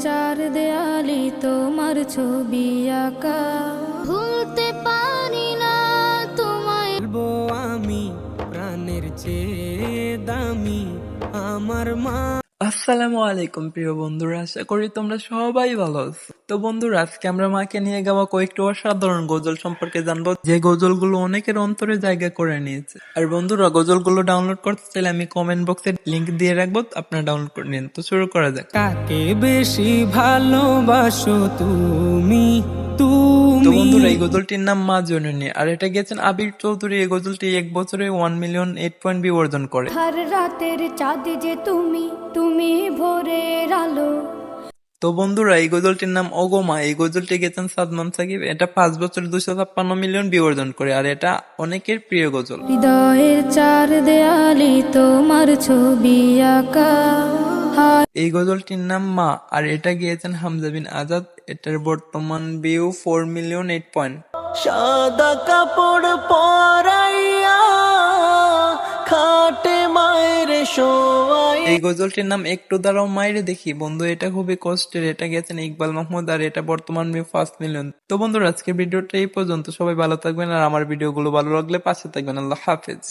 চার দেয়ালি তোমার ছবি আঁকা, ভুলতে পারি না তোমায়। বলবো আমি প্রাণের চেয়ে দামি আমার মা। আসসালামু আলাইকুম প্রিয় বন্ধুরা, আশা করি তোমরা সবাই ভালো আছো। তো বন্ধুরা, আজকে আমরা মাকে নিয়ে গাওয়া কয়েকটি অসাধারণ গজল সম্পর্কে জানবো, যে গজলগুলো অনেকের অন্তরে জায়গা করে নিয়েছে। আর বন্ধুরা, গজলগুলো ডাউনলোড করতে চাইলে আমি কমেন্ট বক্সে লিংক দিয়ে রাখবো, আপনারা ডাউনলোড করে নিন। তো শুরু করা যাক। কাকে বেশি ভালোবাসো তুমি তো তুমি বন্ধুরা, এই গজলটির নাম মা জননী, আর এটা গেছেন আবির চৌধুরী। এই গজলটি 1 বছরে 1,000,008 ভিউ অর্জন করে। হর রাতের চাঁদ যে তুমি, তুমি ভোরের আলো। তো বন্ধুরা, এই গজলটির নাম অগমা। এই গজলটি গেছেন সাদমান সাকিব। এটা 5 বছরে 256 মিলিয়ন ভিউ অর্জন করে, আর এটা অনেকের প্রিয় গজল। হৃদয়ের চার দেয়ালি তোমার ছবি আঁকা। এই গজলটির নাম মা, আর এটা গিয়েছেন হামজা বিন আজাদ। এটার বর্তমান ভিউ 4,000,008। সাদা কাপড় পরাইয়া খাটে মায়ের শোয়াই। এই গজলটির নাম একটু দাঁড়াও মাইরে দেখি। বন্ধু, এটা খুবই কষ্টের। এটা গেছেন ইকবাল মাহমুদ, আর এটা বর্তমান ভিউ 5 মিলিয়ন। তো বন্ধুরা, আজকের ভিডিওটা এই পর্যন্ত। সবাই ভালো থাকবেন, আর আমার ভিডিওগুলো ভালো লাগলে পাশে থাকবেন। আল্লাহ হাফেজ।